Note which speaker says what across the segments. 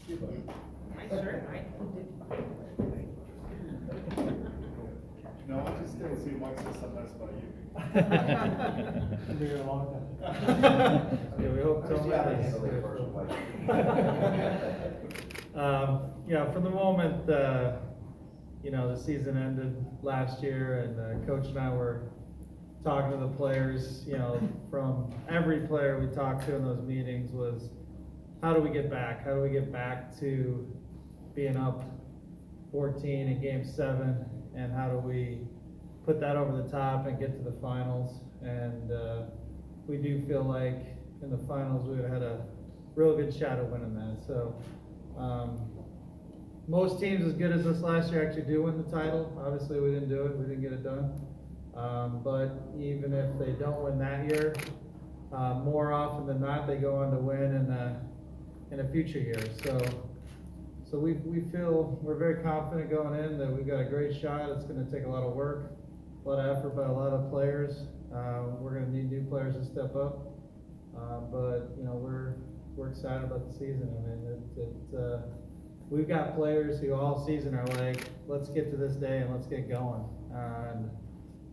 Speaker 1: Nice shirt, Mike.
Speaker 2: No, I just didn't see Mike said something nice about you.
Speaker 3: Been here a long time.
Speaker 4: Yeah, we hope so. From the moment, the season ended last year, and Coach and I were talking to the players, from every player we talked to in those meetings was, how do we get back? How do we get back to being up 14 in game 7, and how do we put that over the top and get to the finals? And we do feel like in the finals we had a real good shot at winning that. So most teams as good as us last year actually do win the title. Obviously we didn't do it, we didn't get it done. But even if they don't win that year, more often than not they go on to win in a future year. So we feel we're very confident going in that we've got a great shot. It's going to take a lot of work, a lot of effort by a lot of players. We're going to need new players to step up, but we're excited about the season. I mean, we've got players who all season are like, let's get to this day and let's get going. And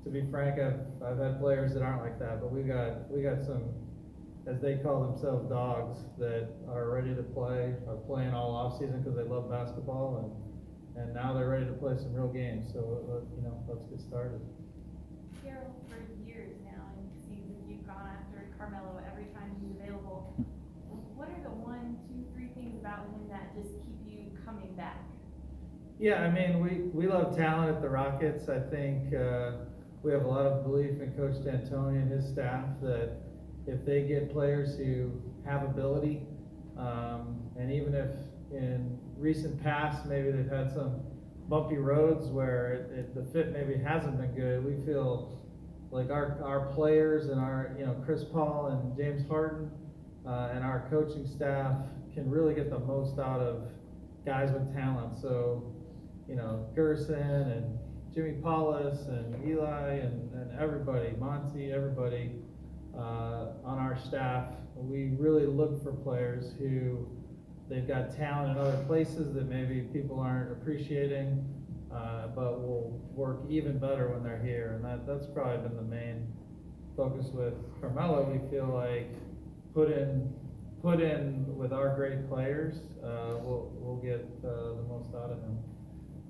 Speaker 4: to be frank, I've had players that aren't like that, but we got some, as they call themselves, dogs that are ready to play, are playing all off season because they love basketball, and now they're ready to play some real games. So let's get started.
Speaker 5: Daryl, for years now, and it seems like you've gone after Carmelo every time he's available. What are the 1, 2, 3 things about him that just keep you coming back?
Speaker 4: Yeah, I mean, we love talent at the Rockets. I think we have a lot of belief in Coach D'Antoni and his staff that if they get players who have ability, and even if in recent past maybe they've had some bumpy roads where the fit maybe hasn't been good, we feel like our players and our Chris Paul and James Harden and our coaching staff can really get the most out of guys with talent. So Gerson and Jimmy Paulus and Eli and everybody, Monty, everybody on our staff, we really look for players who they've got talent in other places that maybe people aren't appreciating, but will work even better when they're here. And that's probably been the main focus with Carmelo. We feel like put in with our great players, we'll get the most out of him.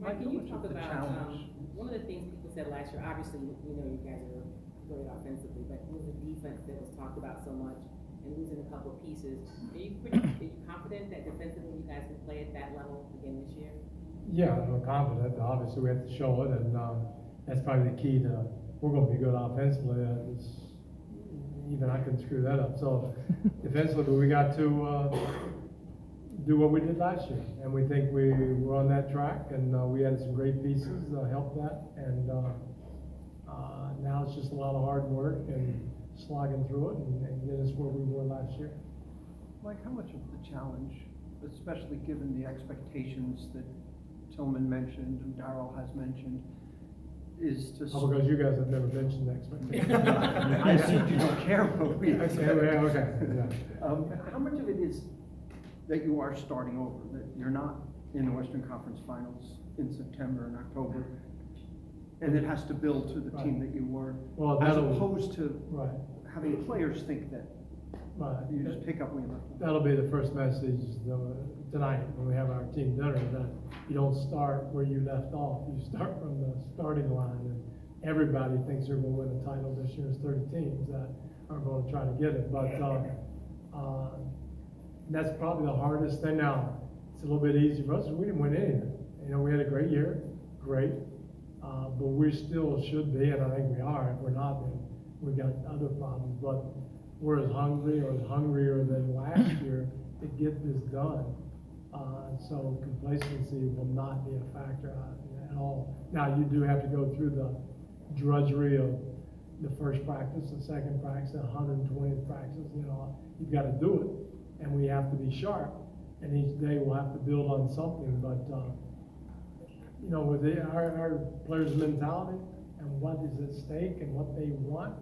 Speaker 1: Mike, can you talk about, one of the things people said last year, obviously, you guys are great offensively, but it was the defense that was talked about so much and losing a couple of pieces. Are you confident that defensively you guys can play at that level again this year?
Speaker 3: Yeah, I'm confident. Obviously, we have to show it, and that's probably the key to. We're going to be good offensively. Even I couldn't screw that up. So defensively, we got to do what we did last year, and we think we were on that track, and we had some great pieces help that, and now it's just a lot of hard work and slogging through it and get us where we were last year.
Speaker 6: Mike, how much of the challenge, especially given the expectations that Tillman mentioned and Daryl has mentioned, is to...
Speaker 3: Oh, because you guys have never mentioned the expectations.
Speaker 6: I assume you don't care what we expect.
Speaker 3: Okay. Yeah.
Speaker 6: How much of it is that you are starting over, that you're not in the Western Conference Finals in September and October, and it has to build to the team that you were, as opposed to having players think that you just pick up where you left off?
Speaker 3: That'll be the first message tonight when we have our team dinner, that you don't start where you left off. You start from the starting line, and everybody thinks they're going to win a title this year. There's 30 teams that are going to try to get it, but that's probably the hardest thing. Now, it's a little bit easy for us. We didn't win anything. We had a great year, great, but we still should be, and I think we are. If we're not, then we've got other problems. But we're as hungry or as hungrier than last year to get this done. So complacency will not be a factor at all. Now, you do have to go through the drudgery of the first practice, the second practice, the 120th practice. You've got to do it, and we have to be sharp. And each day we'll have to build on something. But with our players' mentality and what is at stake and what they want,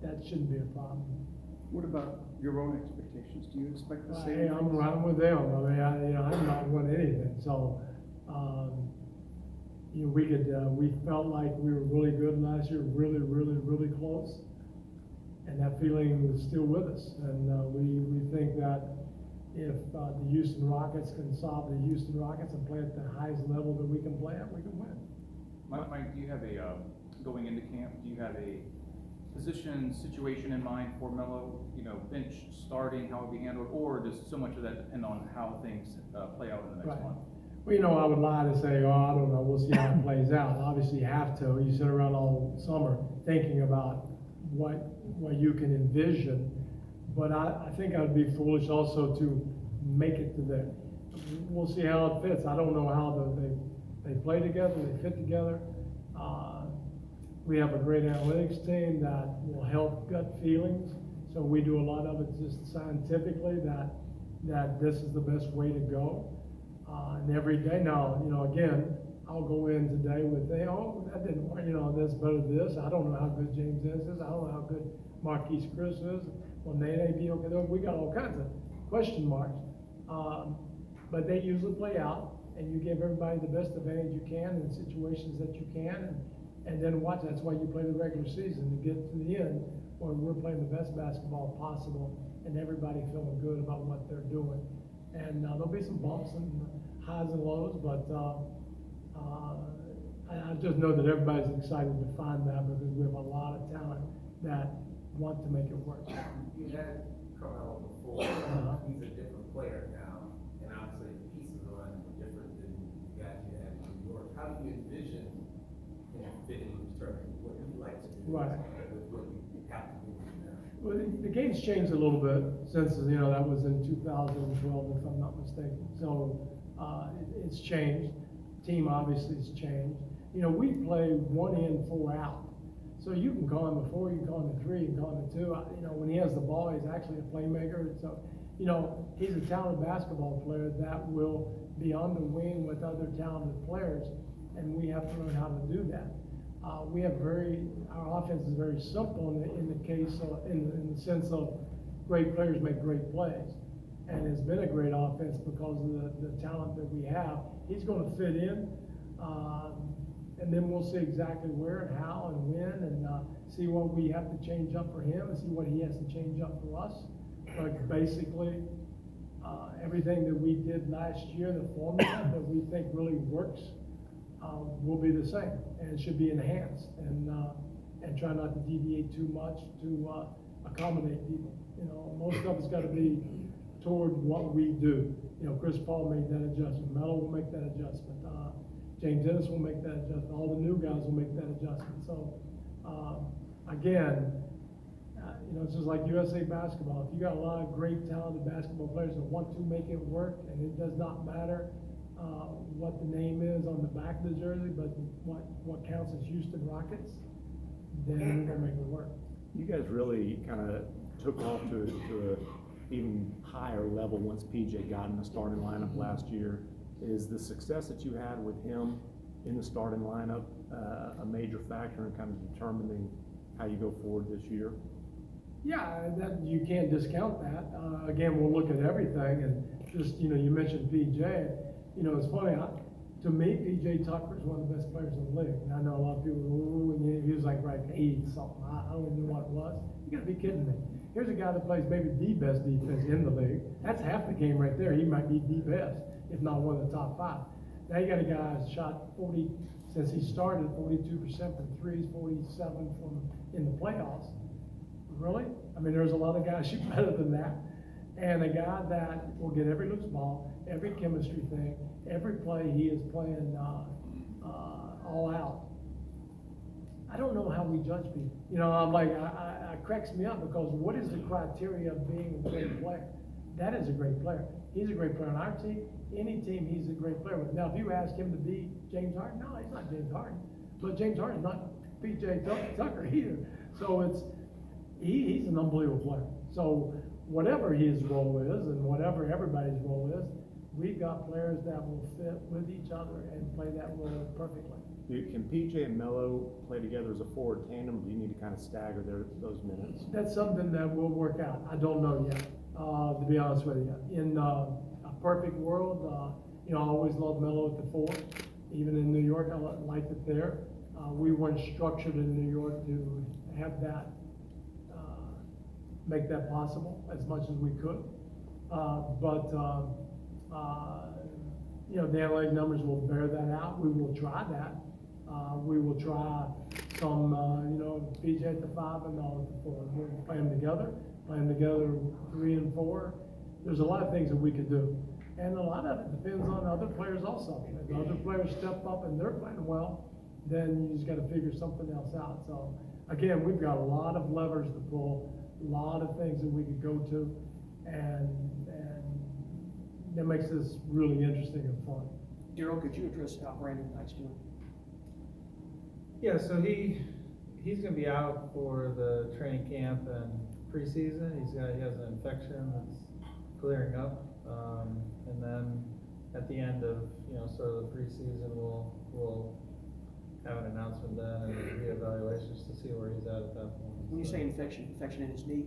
Speaker 3: that shouldn't be a problem.
Speaker 6: What about your own expectations? Do you expect the same?
Speaker 3: Hey, I'm with them. I mean, I'm not won anything, so, we felt like we were really good last year, really, really, really close. And that feeling is still with us. And, we think that if, the Houston Rockets can solve the Houston Rockets and play at the highest level that we can play at, we can win.
Speaker 7: Mike, do you have going into camp, do you have a situation in mind for Melo, bench starting, how it will be handled, or does so much of that depend on how things play out in the next
Speaker 3: Right.
Speaker 7: month?
Speaker 3: Well, I would lie to say, I don't know, we'll see how it plays out. Obviously, you have to. You sit around all summer thinking about what you can envision. But I think I'd be foolish also to make it to there. We'll see how it fits. I don't know how they play together, they fit together. We have a great analytics team that will help gut feelings. So we do a lot of it just scientifically that this is the best way to go. And every day now, again, I'll go in today with, that didn't work, this better than this. I don't know how good James is. I don't know how good Marquise Chris is. Will Nene be okay? We got all kinds of question marks. But they usually play out, and you give everybody the best advantage you can in situations that you can, and then watch. That's why you play the regular season, to get to the end where we're playing the best basketball possible and everybody feeling good about what they're doing. And there'll be some bumps and highs and lows, but I just know that everybody's excited to find that, because we have a lot of talent that want to make it work.
Speaker 8: You had Carmelo before, he's a different player now, and obviously the pieces around him are different than the guys you had in New York. How do you envision him fitting in terms of what he likes to do
Speaker 3: Right.
Speaker 8: with what you have to do now?
Speaker 3: Well, the game's changed a little bit since, that was in 2012, if I'm not mistaken. So, it's changed. Team obviously has changed. We play 1 in, 4 out. So you can call him a 4, you can call him a 3, you can call him a 2. When he has the ball, he's actually a playmaker. So, he's a talented basketball player that will be on the wing with other talented players, and we have to learn how to do that. Our offense is very simple in the sense of great players make great plays. And it's been a great offense because of the talent that we have. He's going to fit in, and then we'll see exactly where and how and when, and see what we have to change up for him and see what he has to change up for us. But basically, everything that we did last year, the formula that we think really works, will be the same, and it should be enhanced, and try not to deviate too much to accommodate people. Most of it's got to be toward what we do. Chris Paul made that adjustment. Melo will make that adjustment. James Ennis will make that adjustment. All the new guys will make that adjustment. So, again, it's just like USA basketball. If you got a lot of great, talented basketball players that want to make it work, and it does not matter what the name is on the back of the jersey, but what counts as Houston Rockets, then we're gonna make it work.
Speaker 9: You guys really kind of took off to a even higher level once PJ got in the starting lineup last year. Is the success that you had with him in the starting lineup a major factor in kind of determining how you go forward this year?
Speaker 3: Yeah, that you can't discount that. Again, we'll look at everything, and just you mentioned PJ. It's funny. To me, PJ Tucker is one of the best players in the league. And I know a lot of people, and he was like right 80 something. I don't even know what it was. You got to be kidding me. Here's a guy that plays maybe the best defense in the league. That's half the game right there. He might be the best, if not one of the top 5. Now you got a guy who's shot 40 since he started, 42% from threes, 47 from in the playoffs. Really? I mean, there's a lot of guys shoot better than that. And a guy that will get every loose ball, every chemistry thing, every play he is playing all out. I don't know how we judge people. I'm like, it cracks me up, because what is the criteria of being a great player? That is a great player. He's a great player on our team. Any team, he's a great player with. Now, if you ask him to be James Harden, no, he's not James Harden. But James Harden's not PJ Tucker either. So he's an unbelievable player. So whatever his role is, and whatever everybody's role is, we've got got players that will fit with each other and play that role perfectly.
Speaker 9: Can PJ and Melo play together as a forward tandem? Do you need to kind of stagger those minutes?
Speaker 3: That's something that we'll work out. I don't know yet, to be honest with you. In a perfect world, I always loved Melo at the 4. Even in New York, I liked it there. We weren't structured in New York to have that, make that possible as much as we could. The analytic numbers will bear that out. We will try that. We will try some, PJ at the 5 and Melo at the 4. We'll play them together 3 and 4. There's a lot of things that we could do. And a lot of it depends on other players also. If other players step up and they're playing well, then you just gotta figure something else out. So, again, we've got a lot of levers to pull, a lot of things that we could go to, and that makes this really interesting and fun.
Speaker 6: Daryl, could you address how Brandon Knight's doing?
Speaker 4: Yeah, so he's gonna be out for the training camp and preseason. He has an infection that's clearing up. And then at the end of, sort of the preseason, we'll have an announcement then and reevaluations to see where he's at that point.
Speaker 6: When you say infection in his knee?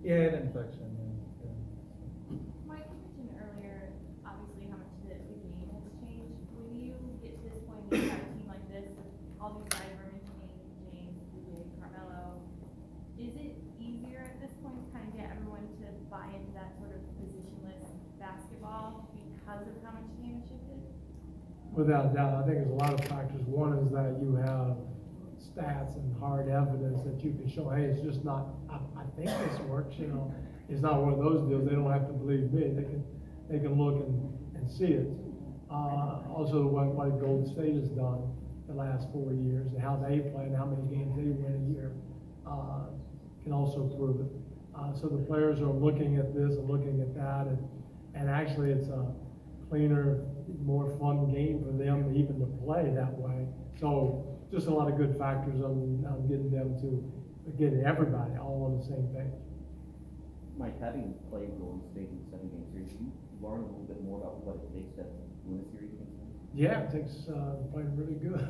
Speaker 4: Yeah, an infection, yeah.
Speaker 5: Mike, you mentioned earlier, obviously, how much the game has changed. When you get to this point and you have a team like this, with all these guys we're mentioning, James, DJ, Carmelo, is it easier at this point to kind of get everyone to buy into that sort of positionless basketball because of how much the game has shifted?
Speaker 3: Without a doubt, I think there's a lot of factors. One is that you have stats and hard evidence that you can show, hey, it's just not, I think this works, It's not one of those deals. They don't have to believe me. They can look and see it. Also, what Golden State has done the last 4 years and how they play and how many games they win a year can also prove it. So the players are looking at this and looking at that, and actually it's a cleaner, more fun game for them even to play that way. So just a lot of good factors on getting them to get everybody all on the same page.
Speaker 10: Mike, having played Golden State in the 7-game series, you learn a little bit more about what it takes to win a series against them? Yeah,
Speaker 3: it takes playing really good.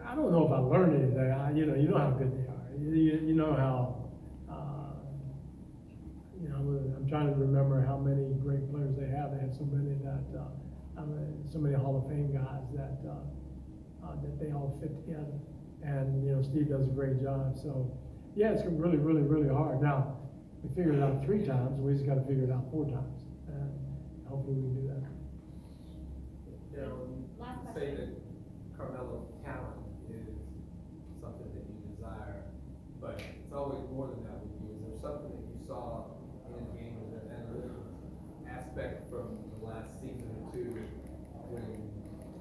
Speaker 3: I don't know if I learned anything. You know how good they are. You know how. I'm trying to remember how many great players they have. They have so many so many Hall of Fame guys that they all fit together. And Steve does a great job. So yeah, it's really, really, really hard. Now we figured it out 3 times. We just got to figure it out 4 times, and hopefully we can do that.
Speaker 5: Last
Speaker 8: You say
Speaker 5: question.
Speaker 8: that Carmelo's talent is something that you desire, but it's always more than that with you. Is there something that you saw in his game, or an analytical aspect from the last season or 2, when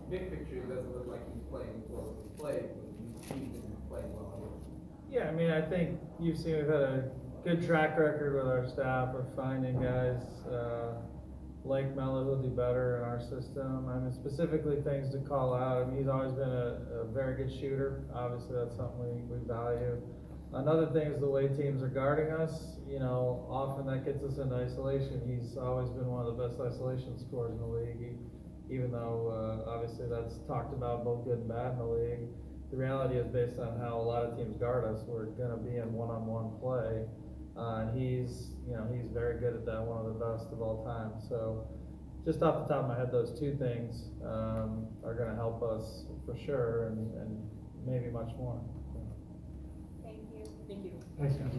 Speaker 8: big picture it doesn't look like he's playing well as he played, but you see him play well?
Speaker 4: Yeah, I mean, I think you've seen we've had a good track record with our staff of finding guys like Melo who'll do better in our system. I mean, specifically things to call out. I mean, he's always been a very good shooter. Obviously, that's something we value. Another thing is the way teams are guarding us. Often that gets us into isolation. He's always been one of the best isolation scorers in the league, even though obviously that's talked about both good and bad in the league. The reality is, based on how a lot of teams guard us, we're going to be in one-on-one play. And he's very good at that, one of the best of all time. So just off the top of my head, those 2 things are going to help us for sure, and maybe much more.
Speaker 5: Thank you.
Speaker 1: Thank you.
Speaker 3: Thanks, guys.